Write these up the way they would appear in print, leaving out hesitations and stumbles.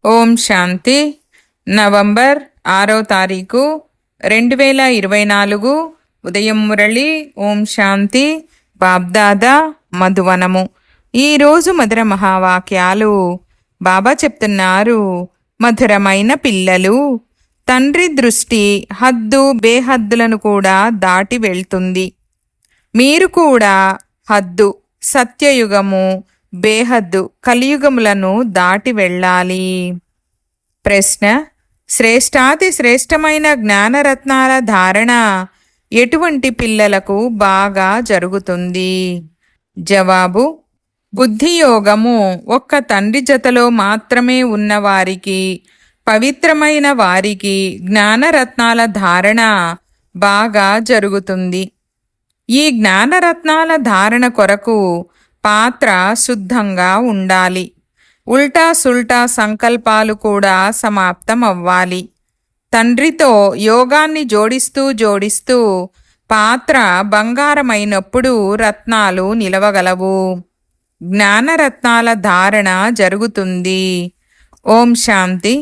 ఓం శాంతి. November 6వ తారీఖు 2024 ఉదయం మురళి. ఓం శాంతి. బాబ్దాదా మధువనము. ఈరోజు మధుర మహావాక్యాలు. బాబా చెప్తున్నారు, మధురమైన పిల్లలు, తండ్రి దృష్టి హద్దు బేహద్దులను కూడా దాటి వెళ్తుంది. మీరు కూడా హద్దు, సత్యయుగము, బేహద్దు, కలియుగములను దాటి వెళ్ళాలి. ప్రశ్న: శ్రేష్టాతి శ్రేష్టమైన జ్ఞానరత్నాల ధారణ ఎటువంటి పిల్లలకు బాగా జరుగుతుంది? జవాబు: బుద్ధియోగము ఒక్క తండ్రి జతలో మాత్రమే ఉన్నవారికి, పవిత్రమైన వారికి జ్ఞానరత్నాల ధారణ బాగా జరుగుతుంది. ఈ జ్ఞానరత్నాల ధారణ కొరకు పాత్ర శుద్ధంగా ఉండాలి. ఉల్టా సుల్టా సంకల్పాలు కూడా సమాప్తం అవ్వాలి. తండ్రితో యోగాన్ని జోడిస్తూ పాత్ర బంగారమైనప్పుడు రత్నాలు నిలవగలవు. జ్ఞానరత్నాల ధారణ జరుగుతుంది. ఓం శాంతి.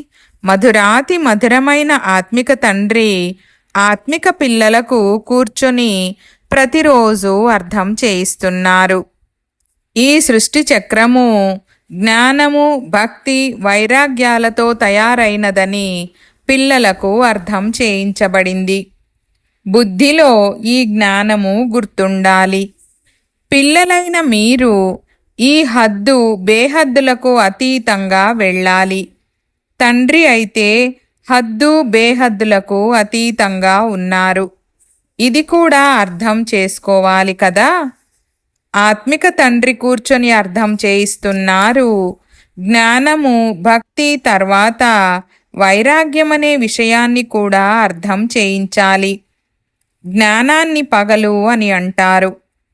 మధురాతి మధురమైన ఆత్మిక తండ్రి ఆత్మిక పిల్లలకు కూర్చొని ప్రతిరోజు అర్థం చేయిస్తున్నారు. ఈ సృష్టి చక్రము జ్ఞానము, భక్తి, వైరాగ్యాలతో తయారైనదని పిల్లలకు అర్థం చేయించబడింది. బుద్ధిలో ఈ జ్ఞానము గుర్తుండాలి. పిల్లలైన మీరు ఈ హద్దు బేహద్దులకు అతీతంగా వెళ్ళాలి. తండ్రి అయితే హద్దు బేహద్దులకు అతీతంగా ఉన్నారు. ఇది కూడా అర్థం చేసుకోవాలి కదా. ఆత్మిక తండ్రి కూర్చొని అర్థం చేయిస్తున్నారు. జ్ఞానము, భక్తి తర్వాత వైరాగ్యమనే విషయాన్ని కూడా అర్థం చేయించాలి. జ్ఞానాన్ని పగలు అని అంటారు.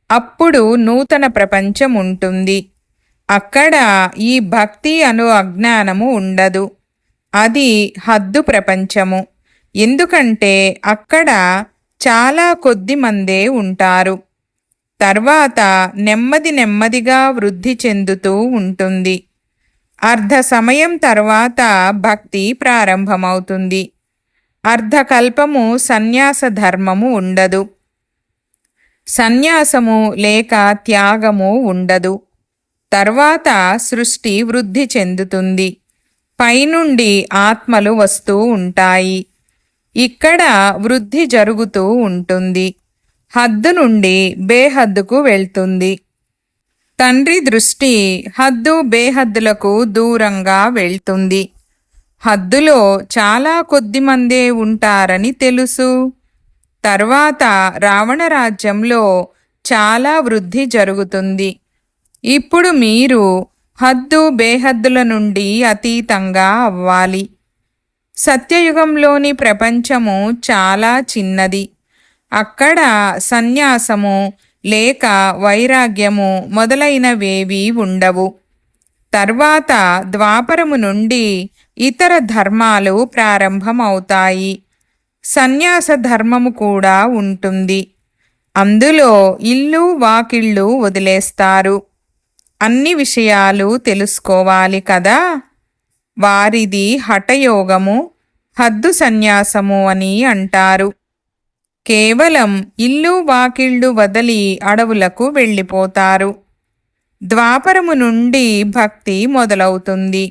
అప్పుడు నూతన ప్రపంచం ఉంటుంది. అక్కడ ఈ భక్తి అను అజ్ఞానము ఉండదు. అది హద్దు ప్రపంచము. ఎందుకంటే అక్కడ చాలా కొద్ది మందే ఉంటారు. తర్వాత నెమ్మదిగా వృద్ధి చెందుతూ ఉంటుంది. అర్ధ సమయం తర్వాత భక్తి ప్రారంభమవుతుంది. అర్ధకల్పము సన్యాస ధర్మము ఉండదు. సన్యాసము లేక త్యాగము ఉండదు. తర్వాత సృష్టి వృద్ధి చెందుతుంది. పైనుండి ఆత్మలు వస్తూ ఉంటాయి. ఇక్కడ వృద్ధి జరుగుతూ ఉంటుంది. హద్దు నుండి బేహద్దుకు వెళ్తుంది. తండ్రి దృష్టి హద్దు బేహద్దులకు దూరంగా వెళ్తుంది. హద్దులో చాలా కొద్ది మందే ఉంటారని తెలుసు. తర్వాత రావణ రాజ్యంలో చాలా వృద్ధి జరుగుతుంది. ఇప్పుడు మీరు హద్దు బేహద్దుల నుండి అతీతంగా అవ్వాలి. సత్యయుగంలోని ప్రపంచము చాలా చిన్నది. అక్కడ సన్యాసము లేక వైరాగ్యము మొదలైనవేవీ ఉండవు. తర్వాత ద్వాపరము నుండి ఇతర ధర్మాలు ప్రారంభమవుతాయి. సన్యాస ధర్మము కూడా ఉంటుంది. అందులో ఇల్లు వాకిళ్ళు వదిలేస్తారు. అన్ని విషయాలు తెలుసుకోవాలి కదా. వారిది హఠయోగము, హద్దు సన్యాసము అని అంటారు. కేవలం ఇల్లు వాకిళ్ళు వదిలి అడవులకు వెళ్ళిపోతారు. ద్వాపరము నుండి భక్తి మొదలవుతుంది.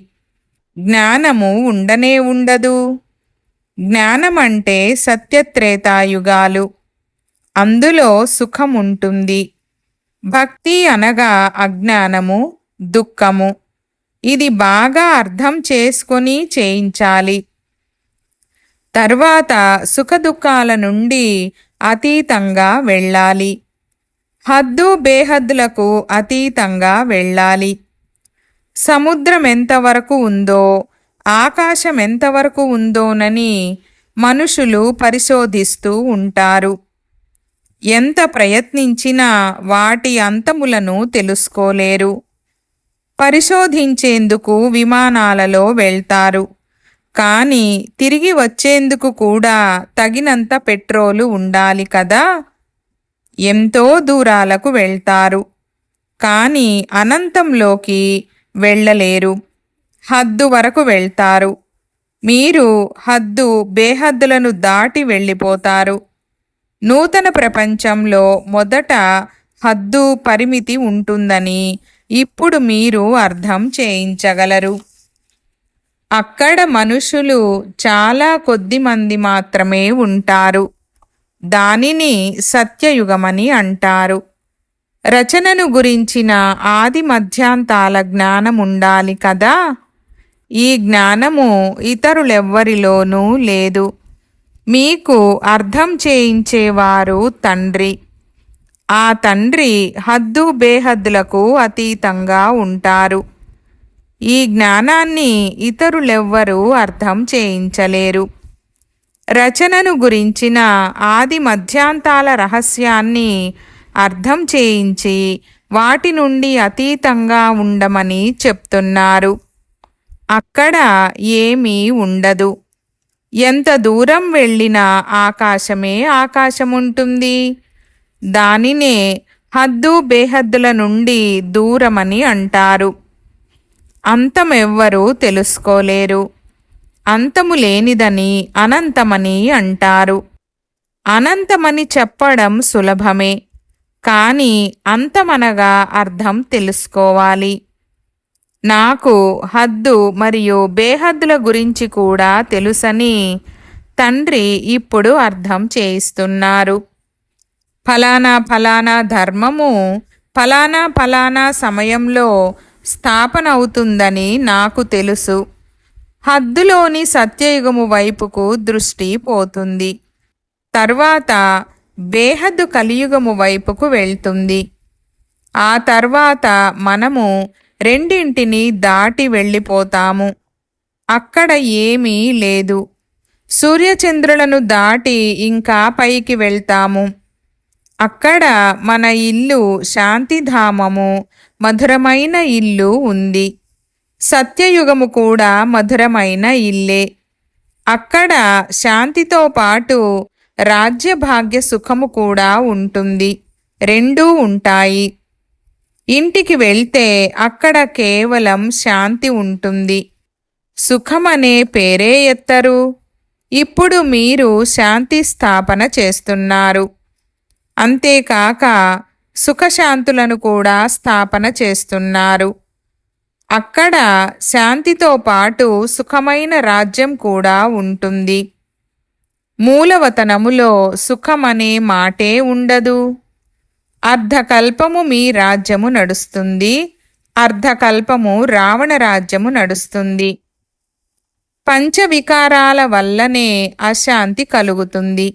జ్ఞానము ఉండనే ఉండదు. జ్ఞానమంటే సత్యత్రేతాయుగాలు. అందులో సుఖం ఉంటుంది. భక్తి అనగా అజ్ఞానము, దుఃఖము. ఇది బాగా అర్థం చేసుకొని చేయించాలి. తర్వాత సుఖదుఖాల నుండి అతీతంగా వెళ్ళాలి. హద్దు బేహద్దులకు అతీతంగా వెళ్ళాలి. సముద్రం ఎంతవరకు ఉందో, ఆకాశం ఎంతవరకు ఉందోనని మనుషులు పరిశోధిస్తూ ఉంటారు. ఎంత ప్రయత్నించినా వాటి అంతములను తెలుసుకోలేరు. పరిశోధించేందుకు విమానాలలో వెళ్తారు. కానీ తిరిగి వచ్చేందుకు కూడా తగినంత పెట్రోలు ఉండాలి కదా. ఎంతో దూరాలకు వెళ్తారు. కానీ అనంతంలోకి వెళ్ళలేరు. హద్దు వరకు వెళ్తారు. మీరు హద్దు బేహద్దులను దాటి వెళ్ళిపోతారు. నూతన ప్రపంచంలో మొదట హద్దు పరిమితి ఉంటుందని ఇప్పుడు మీరు అర్థం చేయించగలరు. అక్కడ మనుషులు చాలా కొద్ది మంది మాత్రమే ఉంటారు. దానిని సత్యయుగమని అంటారు. రచనను గురించిన ఆది మధ్యాంతాల జ్ఞానం ఉండాలి కదా. ఈ జ్ఞానము ఇతరులెవ్వరిలోనూ లేదు. మీకు అర్థం చేయించేవారు తండ్రి. ఆ తండ్రి హద్దు బేహద్దులకు అతీతంగా ఉంటారు. ఈ జ్ఞానాన్ని ఇతరులెవ్వరూ అర్థం చేయించలేరు. రచనను గురించిన ఆది మధ్యాంతాల రహస్యాన్ని అర్థం చేయించి వాటి నుండి అతీతంగా ఉండమని చెప్తున్నారు. అక్కడ ఏమీ ఉండదు. ఎంత దూరం వెళ్ళినా ఆకాశమే ఆకాశముంటుంది. దానినే హద్దు బేహద్దుల నుండి దూరమని అంటారు. అంతమెవ్వరూ తెలుసుకోలేరు. అంతము లేనిదని అనంతమని అంటారు. అనంతమని చెప్పడం సులభమే, కానీ అంతమనగా అర్థం తెలుసుకోవాలి. నాకు హద్దు మరియు బేహద్దుల గురించి కూడా తెలుసని తండ్రి ఇప్పుడు అర్థం చేయిస్తున్నారు. ఫలానా ఫలానా ధర్మము ఫలానా ఫలానా సమయంలో స్థాపన అవుతుందని నాకు తెలుసు. హద్దులోని సత్యయుగము వైపుకు దృష్టి పోతుంది. తర్వాత బేహద్దు కలియుగము వైపుకు వెళ్తుంది. ఆ తర్వాత మనము రెండింటిని దాటి వెళ్ళిపోతాము. అక్కడ ఏమీ లేదు. సూర్యచంద్రులను దాటి ఇంకా పైకి వెళ్తాము. అక్కడ మన ఇల్లు శాంతిధామము, మధురమైన ఇల్లు ఉంది. సత్యయుగము కూడా మధురమైన ఇల్లే. అక్కడ శాంతితో పాటు రాజ్యభాగ్య సుఖము కూడా ఉంటుంది. రెండూ ఉంటాయి. ఇంటికి వెళ్తే అక్కడ కేవలం శాంతి ఉంటుంది. సుఖమనే పేరే ఎత్తరు. ఇప్పుడు మీరు శాంతి స్థాపన చేస్తున్నారు. అంతేకాక సుఖశాంతులను కూడా స్థాపన చేస్తున్నారు. అక్కడ శాంతితో పాటు సుఖమైన రాజ్యం కూడా ఉంటుంది. మూలవతనములో సుఖమనే మాటే ఉండదు. అర్ధకల్పము మీ రాజ్యము నడుస్తుంది. అర్ధకల్పము రావణ రాజ్యము నడుస్తుంది. పంచవికారాల వల్లనే అశాంతి కలుగుతుంది.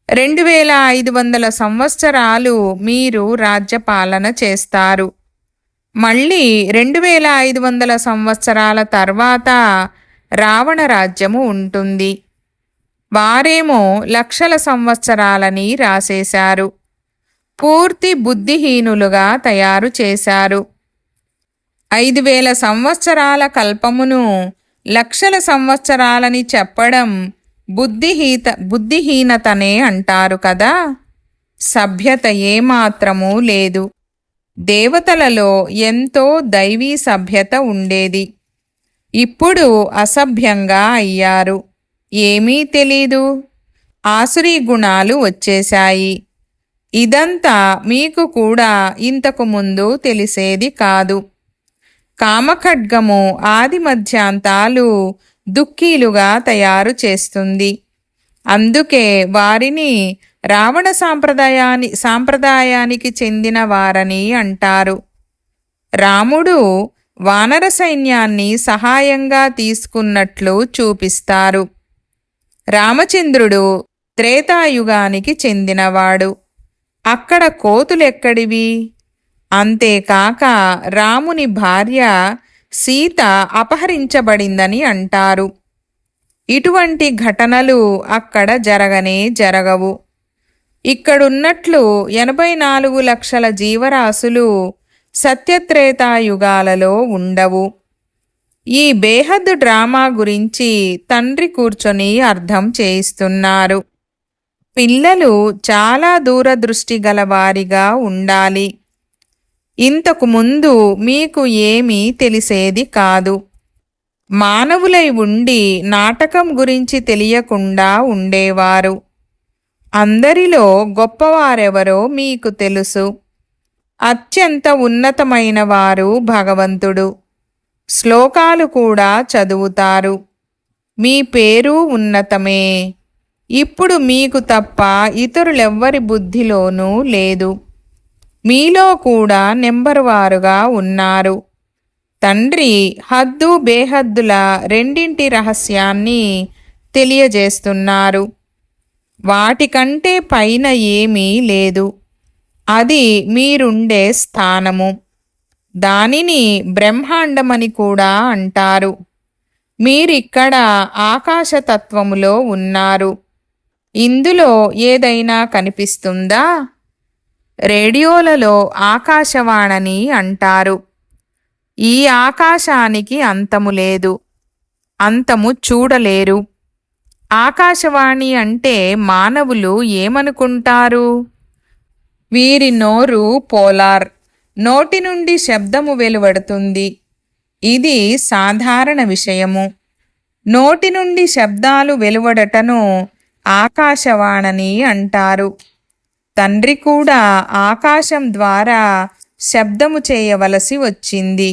2500 సంవత్సరాలు మీరు రాజ్యపాలన చేస్తారు. మళ్ళీ 2500 సంవత్సరాల తర్వాత రావణ రాజ్యము ఉంటుంది. వారేమో లక్షల సంవత్సరాలని రాసేశారు. పూర్తి బుద్ధిహీనులుగా తయారు చేశారు. 5000 సంవత్సరాల కల్పమును లక్షల సంవత్సరాలని చెప్పడం బుద్ధిహీనతనే అంటారు కదా. సభ్యత ఏమాత్రమూ లేదు. దేవతలలో ఎంతో దైవీ సభ్యత ఉండేది. ఇప్పుడు అసభ్యంగా అయ్యారు. ఏమీ తెలీదు. ఆసురీ గుణాలు వచ్చేశాయి. ఇదంతా మీకు కూడా ఇంతకు ముందు తెలిసేది కాదు. కామఖడ్గము ఆది మధ్యాంతాలు దుఃఖీలుగా తయారు చేస్తుంది. అందుకే వారిని రావణ సాంప్రదాయానికి చెందిన వారని అంటారు. రాముడు వానర సైన్యాన్ని సహాయంగా తీసుకున్నట్లు చూపిస్తారు. రామచంద్రుడు త్రేతాయుగానికి చెందినవాడు. అక్కడ కోతులెక్కడివి? అంతేకాక రాముని భార్య సీత అపహరించబడిందని అంటారు. ఇటువంటి ఘటనలు అక్కడ జరగనే జరగవు. ఇక్కడున్నట్లు 84 లక్షల జీవరాశులు సత్యత్రేతాయుగాలలో ఉండవు. ఈ బేహద్దు డ్రామా గురించి తండ్రి కూర్చొని అర్థం చేయిస్తున్నారు. పిల్లలు చాలా దూరదృష్టి గలవారిగా ఉండాలి. ఇంతకు ముందు మీకు ఏమీ తెలిసేది కాదు. మానవులై ఉండి నాటకం గురించి తెలియకుండా ఉండేవారు. అందరిలో గొప్పవారెవరో మీకు తెలుసు. అత్యంత ఉన్నతమైన వారు భగవంతుడు. శ్లోకాలు కూడా చదువుతారు. మీ పేరు ఉన్నతమే. ఇప్పుడు మీకు తప్ప ఇతరులెవ్వరి బుద్ధిలోనూ లేదు. మీలో కూడా నెంబరువారుగా ఉన్నారు. తండ్రి హద్దు బేహద్దుల రెండింటి రహస్యాన్ని తెలియజేస్తున్నారు. వాటికంటే పైన ఏమీ లేదు. అది మీరుండే స్థానము. దానిని బ్రహ్మాండమని కూడా అంటారు. మీరిక్కడ ఆకాశతత్వములో ఉన్నారు. ఇందులో ఏదైనా కనిపిస్తుందా? రేడియోలలో ఆకాశవాణని అంటారు. ఈ ఆకాశానికి అంతము లేదు. అంతము చూడలేరు. ఆకాశవాణి అంటే మానవులు ఏమనుకుంటారు? వీరి నోరు పోలార్. నోటి నుండి శబ్దము వెలువడుతుంది. ఇది సాధారణ విషయము. నోటి నుండి శబ్దాలు వెలువడటను ఆకాశవాణని అంటారు. తండ్రి కూడా ఆకాశం ద్వారా శబ్దము చేయవలసి వచ్చింది.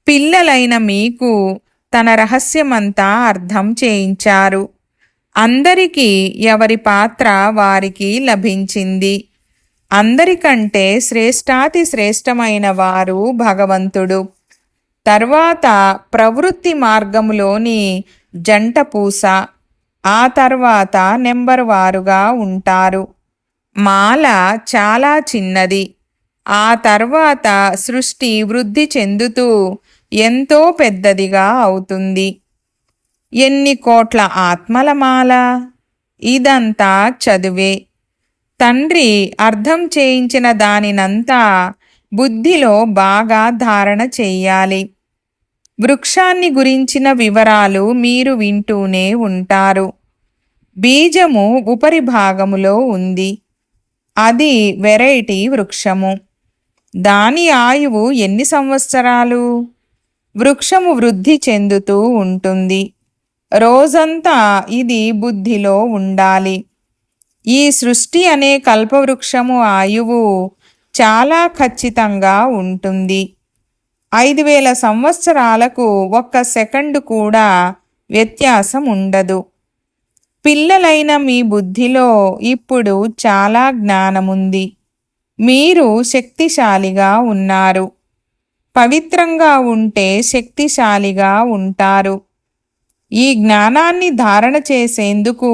పిల్లలైన మీకు తన రహస్యమంతా అర్థం చేయించారు. అందరికీ ఎవరి పాత్ర వారికి లభించింది. అందరికంటే శ్రేష్టాతి శ్రేష్టమైన వారు భగవంతుడు. తర్వాత ప్రవృత్తి మార్గములోని జంట పూస, ఆ తర్వాత నెంబరు వారుగా ఉంటారు. మాల చాలా చిన్నది. ఆ తర్వాత సృష్టి వృద్ధి చెందుతూ ఎంతో పెద్దదిగా అవుతుంది. ఎన్ని కోట్ల ఆత్మల మాల! ఇదంతా చదువే. తండ్రి అర్థం చేయించిన దానినంతా బుద్ధిలో బాగా ధారణ చెయ్యాలి. వృక్షాన్ని గురించిన వివరాలు మీరు వింటూనే ఉంటారు. బీజము ఉపరి భాగములో ఉంది. అది వెరైటీ వృక్షము. దాని ఆయువు ఎన్ని సంవత్సరాలు? వృక్షము వృద్ధి చెందుతూ ఉంటుంది. రోజంతా ఇది బుద్ధిలో ఉండాలి. ఈ సృష్టి అనే కల్పవృక్షము ఆయువు చాలా ఖచ్చితంగా ఉంటుంది. 5000 సంవత్సరాలకు 1 సెకండు కూడా వ్యత్యాసం ఉండదు. పిల్లలైన మీ బుద్ధిలో ఇప్పుడు చాలా జ్ఞానముంది. మీరు శక్తిశాలిగా ఉన్నారు. పవిత్రంగా ఉంటే శక్తిశాలిగా ఉంటారు. ఈ జ్ఞానాన్ని ధారణ చేసేందుకు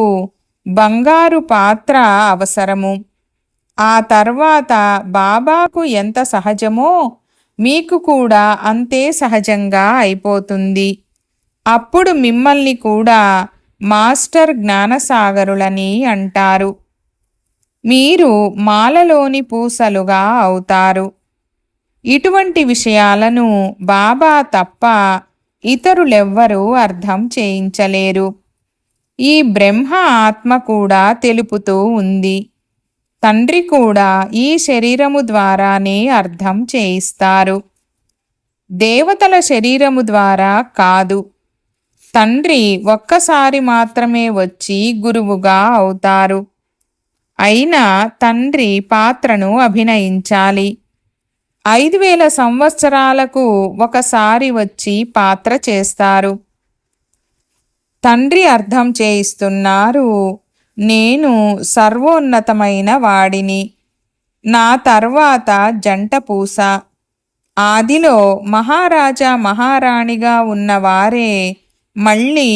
బంగారు పాత్ర అవసరము. ఆ తర్వాత బాబాకు ఎంత సహజమో మీకు కూడా అంతే సహజంగా అయిపోతుంది. అప్పుడు మిమ్మల్ని కూడా మాస్టర్ జ్ఞానసాగరులని అంటారు. మీరు మాలలోని పూసలుగా అవుతారు. ఇటువంటి విషయాలను బాబా తప్ప ఇతరులెవ్వరూ అర్థం చేయించలేరు. ఈ బ్రహ్మ ఆత్మ కూడా తెలుపుతూ ఉంది. తండ్రి కూడా ఈ శరీరము ద్వారానే అర్థం చేయిస్తారు. దేవతల శరీరము ద్వారా కాదు. తండ్రి ఒక్కసారి మాత్రమే వచ్చి గురువుగా అవుతారు. అయినా తండ్రి పాత్రను అభినయించాలి. 5000 సంవత్సరాలకు ఒకసారి వచ్చి పాత్ర చేస్తారు. తండ్రి అర్థం చేయిస్తున్నారు, నేను సర్వోన్నతమైన వాడిని. నా తర్వాత జంట పూస. ఆదిలో మహారాజా మహారాణిగా ఉన్నవారే మళ్ళీ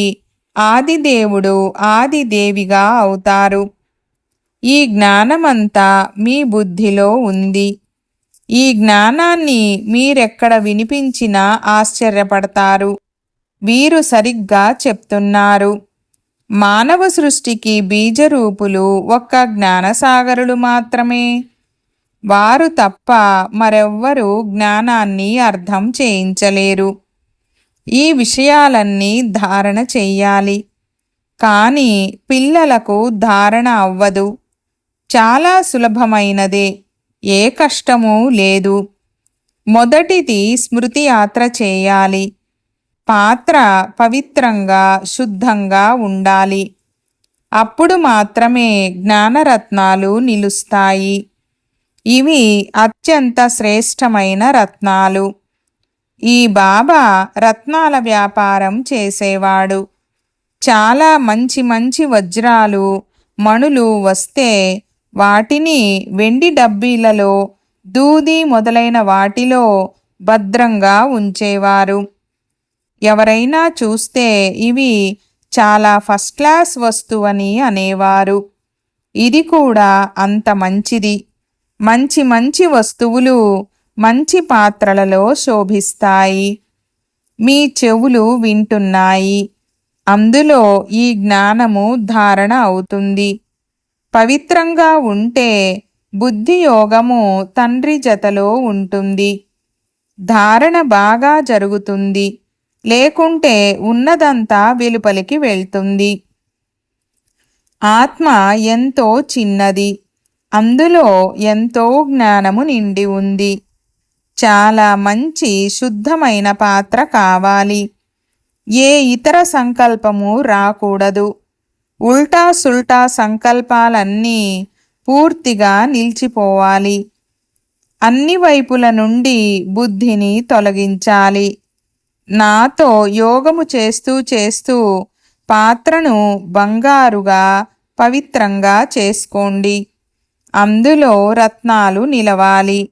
ఆదిదేవుడు ఆదిదేవిగా అవుతారు. ఈ జ్ఞానమంతా మీ బుద్ధిలో ఉంది. ఈ జ్ఞానాన్ని మీరెక్కడ వినిపించినా ఆశ్చర్యపడతారు. వీరు సరిగ్గా చెప్తున్నారు. మానవ సృష్టికి బీజరూపులు ఒక్క జ్ఞానసాగరులు మాత్రమే. వారు తప్ప మరెవ్వరూ జ్ఞానాన్ని అర్థం చేయించలేరు. ఈ విషయాలన్నీ ధారణ చెయ్యాలి. కానీ పిల్లలకు ధారణ అవ్వదు. చాలా సులభమైనదే, ఏ కష్టమూ లేదు. మొదటిది స్మృతి యాత్ర చేయాలి. పాత్ర పవిత్రంగా శుద్ధంగా ఉండాలి. అప్పుడు మాత్రమే జ్ఞానరత్నాలు నిలుస్తాయి. ఇవి అత్యంత శ్రేష్టమైన రత్నాలు. ఈ బాబా రత్నాల వ్యాపారం చేసేవాడు. చాలా మంచి మంచి వజ్రాలు మణులు వస్తే వాటిని వెండి డబ్బీలలో దూది మొదలైన వాటిలో భద్రంగా ఉంచేవారు. ఎవరైనా చూస్తే ఇవి చాలా ఫస్ట్ క్లాస్ వస్తువని అనేవారు. ఇది కూడా అంత మంచిది. మంచి మంచి వస్తువులు మంచి పాత్రలలో శోభిస్తాయి. మీ చెవులు వింటున్నాయి. అందులో ఈ జ్ఞానము ధారణ అవుతుంది. పవిత్రంగా ఉంటే బుద్ధి యోగము తండ్రి జతలో ఉంటుంది. ధారణ బాగా జరుగుతుంది. లేకుంటే ఉన్నదంతా వెలుపలికి వెళ్తుంది. ఆత్మ ఎంతో చిన్నది. అందులో ఎంతో జ్ఞానము నిండి ఉంది. చాలా మంచి శుద్ధమైన పాత్ర కావాలి. ఏ ఇతర సంకల్పము రాకూడదు. ఉల్టా సుల్టా సంకల్పాలన్నీ పూర్తిగా నిలిచిపోవాలి. అన్ని వైపుల నుండి బుద్ధిని తొలగించాలి. నాతో యోగము చేస్తూ చేస్తూ పాత్రను బంగారుగా పవిత్రంగా చేసుకోండి. అందులో రత్నాలు నిలవాలి.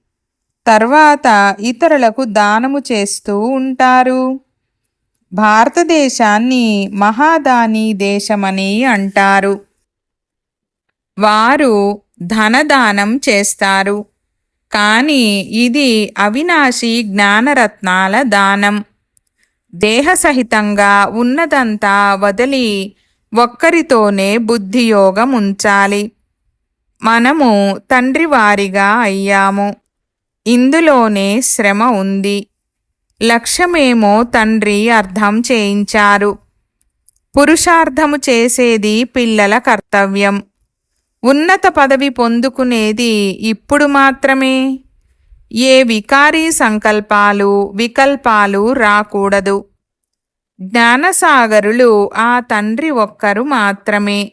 తర్వాత ఇతరులకు దానము చేస్తూ ఉంటారు. భారతదేశాన్ని మహాదాని దేశమని అంటారు. వారు ధనదానం చేస్తారు. కానీ ఇది అవినాశి జ్ఞానరత్నాల దానం. దేహసహితంగా ఉన్నదంతా వదిలి ఒక్కరితోనే బుద్ధియోగం ఉంచాలి. మనము తండ్రి వారిగా అయ్యాము. ఇందులోనే శ్రమ ఉంది. లక్ష్యమేమో తండ్రి అర్థం చేయించారు. పురుషార్థము చేసేది పిల్లల కర్తవ్యం. ఉన్నత పదవి పొందుకునేది ఇప్పుడు మాత్రమే. ఏ వికారీ సంకల్పాలు వికల్పాలు రాకూడదు. జ్ఞానసాగరులు ఆ తండ్రి ఒక్కరు మాత్రమే.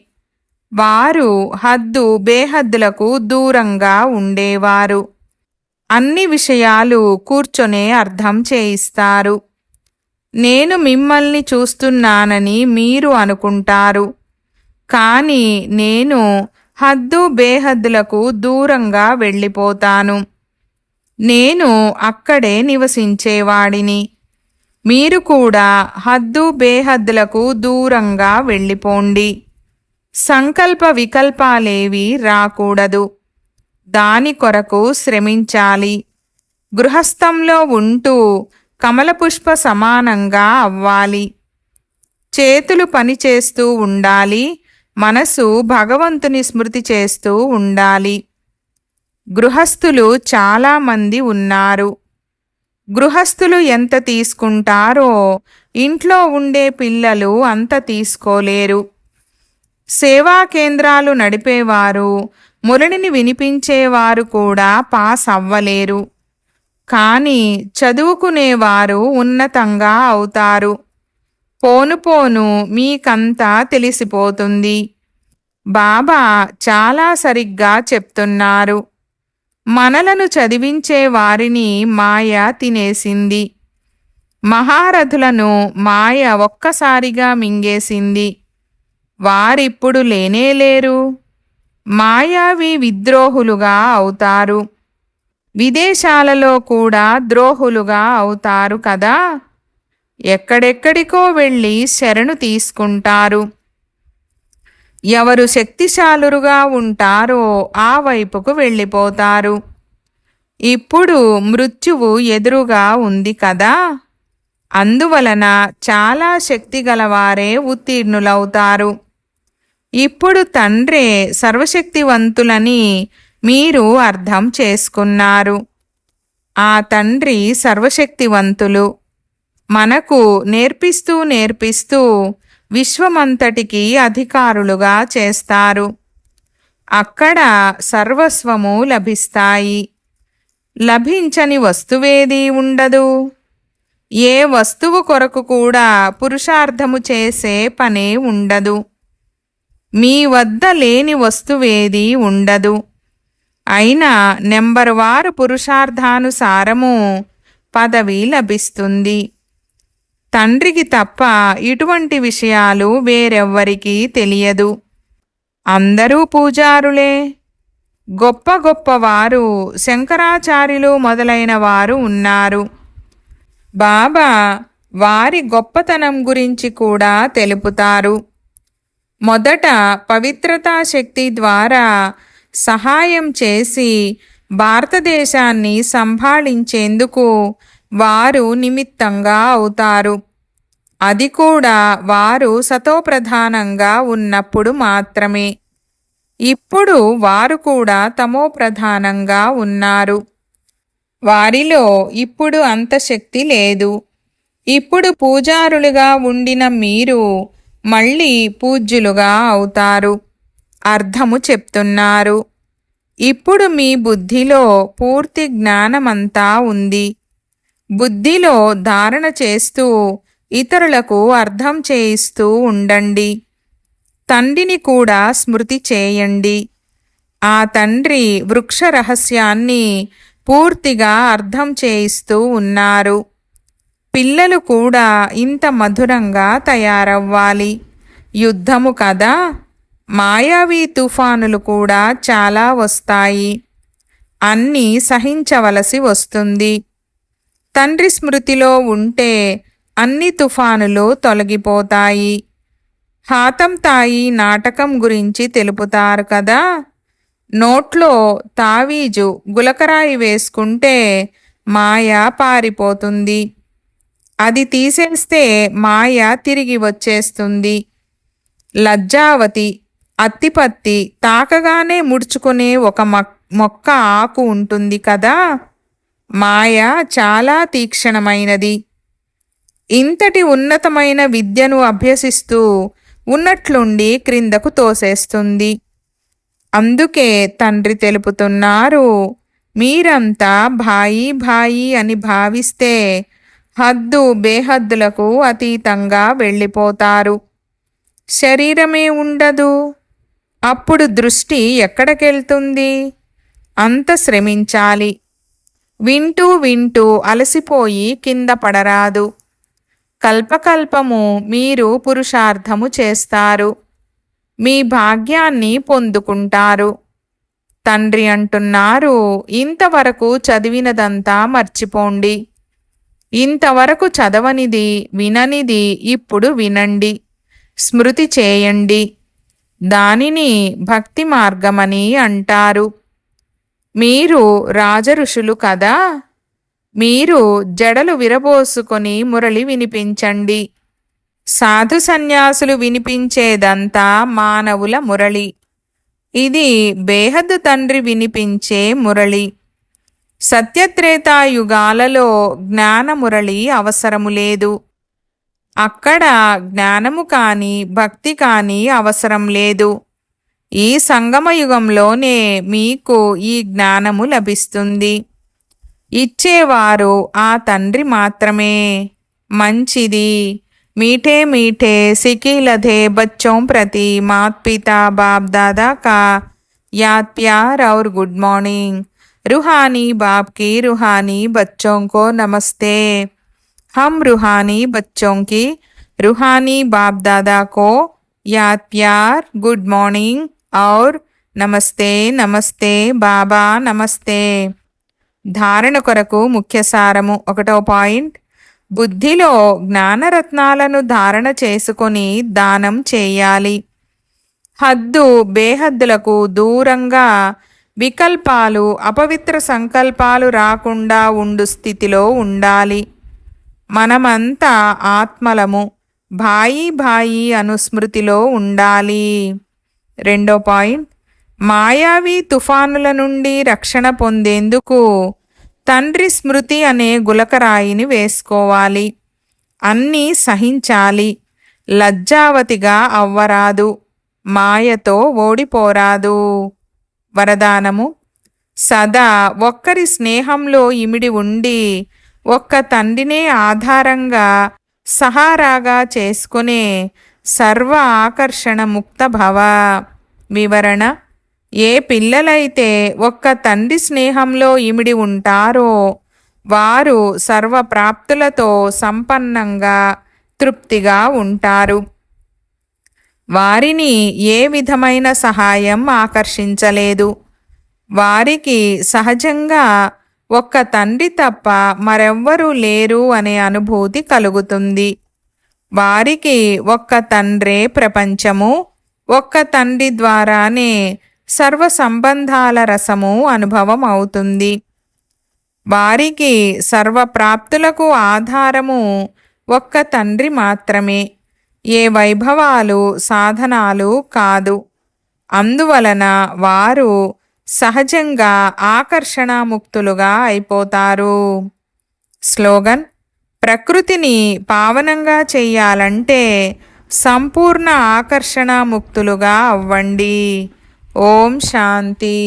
వారు హద్దు బేహద్దులకు దూరంగా ఉండేవారు. అన్ని విషయాలు కూర్చొనే అర్థం చేయిస్తారు. నేను మిమ్మల్ని చూస్తున్నానని మీరు అనుకుంటారు. కానీ నేను హద్దు బేహద్దులకు దూరంగా వెళ్ళిపోతాను. నేను అక్కడే నివసించేవాడిని. మీరు కూడా హద్దు బేహద్దులకు దూరంగా వెళ్ళిపోండి. సంకల్ప వికల్పాలేవి రాకూడదు. దాని కొరకు శ్రమించాలి. గృహస్థంలో ఉంటూ కమలపుష్ప సమానంగా అవ్వాలి. చేతులు పనిచేస్తూ ఉండాలి. మనసు భగవంతుని స్మృతి చేస్తూ ఉండాలి. గృహస్థులు చాలామంది ఉన్నారు. గృహస్థులు ఎంత తీసుకుంటారో ఇంట్లో ఉండే పిల్లలు అంత తీసుకోలేరు. సేవా కేంద్రాలు నడిపేవారు మురళిని వినిపించేవారు కూడా పాస్ అవ్వలేరు. కానీ చదువుకునేవారు ఉన్నతంగా అవుతారు. పోను పోను మీకంతా తెలిసిపోతుంది. బాబా చాలా సరిగ్గా చెప్తున్నారు. మనలను చదివించే వారిని మాయ తినేసింది. మహారథులను మాయ ఒక్కసారిగా మింగేసింది. వారిప్పుడు లేనేలేరు. మాయావి విద్రోహులుగా అవుతారు. విదేశాలలో కూడా ద్రోహులుగా అవుతారు కదా. ఎక్కడెక్కడికో వెళ్ళి శరణు తీసుకుంటారు. ఎవరు శక్తిశాలురుగా ఉంటారో ఆ వైపుకు వెళ్ళిపోతారు. ఇప్పుడు మృత్యువు ఎదురుగా ఉంది కదా. అందువలన చాలా శక్తిగలవారే ఉత్తీర్ణులవుతారు. ఇప్పుడు తండ్రే సర్వశక్తివంతులని మీరు అర్థం చేసుకున్నారు. ఆ తండ్రి సర్వశక్తివంతులు. మనకు నేర్పిస్తూ నేర్పిస్తూ విశ్వమంతటికి అధికారులుగా చేస్తారు. అక్కడ సర్వస్వము లభిస్తాయి. లభించని వస్తువేదీ ఉండదు. ఏ వస్తువు కొరకు కూడా పురుషార్థము చేసే పనే ఉండదు. మీ వద్ద లేని వస్తువేది ఉండదు. అయినా నెంబరువారు పురుషార్థానుసారము పదవి లభిస్తుంది. తండ్రికి తప్ప ఇటువంటి విషయాలు వేరెవ్వరికీ తెలియదు. అందరూ పూజారులే. గొప్ప గొప్పవారు, శంకరాచార్యులు మొదలైన వారు ఉన్నారు. బాబా వారి గొప్పతనం గురించి కూడా తెలుపుతారు. మొదట పవిత్రతా శక్తి ద్వారా సహాయం చేసి భారతదేశాన్ని సంభాళించేందుకు వారు నిమిత్తంగా అవుతారు. అది కూడా వారు సతోప్రధానంగా ఉన్నప్పుడు మాత్రమే. ఇప్పుడు వారు కూడా తమోప్రధానంగా ఉన్నారు. వారిలో ఇప్పుడు అంత శక్తి లేదు. ఇప్పుడు పూజారులుగా ఉండిన మీరు మళ్ళీ పూజ్యులుగా అవుతారు. అర్థము చెప్తున్నారు. ఇప్పుడు మీ బుద్ధిలో పూర్తి జ్ఞానమంతా ఉంది. బుద్ధిలో ధారణ చేస్తూ ఇతరులకు అర్థం చేయిస్తూ ఉండండి. తండ్రిని కూడా స్మృతి చేయండి. ఆ తండ్రి వృక్ష రహస్యాన్ని పూర్తిగా అర్థం చేయిస్తూ ఉన్నారు. పిల్లలు కూడా ఇంత మధురంగా తయారవ్వాలి. యుద్ధము కదా, మాయావి తుఫానులు కూడా చాలా వస్తాయి. అన్నీ సహించవలసి వస్తుంది. తండ్రి స్మృతిలో ఉంటే అన్ని తుఫానులు తొలగిపోతాయి. హాతం తాయి నాటకం గురించి తెలుపుతారు కదా. నోట్లో తావీజు గులకరాయి వేసుకుంటే మాయ పారిపోతుంది. అది తీసేస్తే మాయ తిరిగి వచ్చేస్తుంది. లజ్జావతి, అత్తిపత్తి తాకగానే ముడుచుకునే ఒక మొక్క ఆకు ఉంటుంది కదా. మాయ చాలా తీక్షణమైనది. ఇంతటి ఉన్నతమైన విద్యను అభ్యసిస్తూ ఉన్నట్లుండి క్రిందకు తోసేస్తుంది. అందుకే తండ్రి తెలుపుతున్నారు, మీరంతా భాయి భాయి అని భావిస్తే హద్దు బేహద్దులకు అతీతంగా వెళ్ళిపోతారు. శరీరమే ఉండదు. అప్పుడు దృష్టి ఎక్కడికెళ్తుంది? అంత శ్రమించాలి. వింటూ వింటూ అలసిపోయి కింద పడరాదు. కల్పకల్పము మీరు పురుషార్థము చేస్తారు. మీ భాగ్యాన్ని పొందుకుంటారు. తండ్రి అంటున్నారు, ఇంతవరకు చదివినదంతా మర్చిపోండి. ఇంతవరకు చదవనిది, విననిది ఇప్పుడు వినండి, స్మృతి చేయండి. దానిని భక్తి మార్గమని అంటారు. మీరు రాజఋషులు కదా. మీరు జడలు విరబోసుకొని మురళి వినిపించండి. సాధు సన్యాసులు వినిపించేదంతా మానవుల మురళి. ఇది బేహద్దు తండ్రి వినిపించే మురళి. సత్యత్రేతాయుగాలలో జ్ఞానమురళి అవసరము లేదు. అక్కడ జ్ఞానము కానీ భక్తి కానీ అవసరం లేదు. ఈ సంగమయుగంలోనే మీకు ఈ జ్ఞానము లభిస్తుంది. ఇచ్చేవారు ఆ తండ్రి మాత్రమే. మంచిది. मीठे मीठे सिकी लधे बच्चों प्रति मात पिता बाप दादा का याद प्यार और गुड मॉर्निंग। रूहानी बाप की रूहानी बच्चों को नमस्ते। हम रूहानी बच्चों की रूहानी बाप दादा को याद प्यार, गुड मॉर्निंग और नमस्ते नमस्ते बाबा नमस्ते। धारण కొరకు ముఖ్య సారము 1వ పాయింట్. బుద్ధిలో జ్ఞానరత్నాలను ధారణ చేసుకొని దానం చేయాలి. హద్దు బేహద్దులకు దూరంగా వికల్పాలు, అపవిత్ర సంకల్పాలు రాకుండా ఉండు స్థితిలో ఉండాలి. మనమంతా ఆత్మలము. భాయి భాయి అనుస్మృతిలో ఉండాలి. 2వ పాయింట్. మాయావి తుఫానుల నుండి రక్షణ పొందేందుకు తండ్రి స్మృతి అనే గులకరాయిని వేసుకోవాలి. అన్నీ సహించాలి. లజ్జావతిగా అవ్వరాదు. మాయతో ఓడిపోరాదు. వరదానము. సదా ఒక్కరి స్నేహంలో ఇమిడి ఉండి ఒక్క తండ్రినే ఆధారంగా సహారాగా చేసుకునే సర్వ ఆకర్షణ ముక్త భవ. వివరణ: ఏ పిల్లలైతే ఒక్క తండ్రి స్నేహంలో ఇమిడి ఉంటారో వారు సర్వప్రాప్తులతో సంపన్నంగా తృప్తిగా ఉంటారు. వారిని ఏ విధమైన సహాయం ఆకర్షించలేదు. వారికి సహజంగా ఒక్క తండ్రి తప్ప మరెవ్వరూ లేరు అనే అనుభూతి కలుగుతుంది. వారికి ఒక్క తండ్రే ప్రపంచము, ఒక్క తండ్రి ద్వారానే సర్వ సంబంధాల రసము అనుభవం అవుతుంది. వారికి సర్వప్రాప్తులకు ఆధారము ఒక్క తండ్రి మాత్రమే, ఏ వైభవాలు సాధనాలు కాదు. అందువలన వారు సహజంగా ఆకర్షణాముక్తులుగా అయిపోతారు. స్లోగన్: ప్రకృతిని పావనంగా చెయ్యాలంటే సంపూర్ణ ఆకర్షణాముక్తులుగా అవ్వండి. ఓం శాంతి.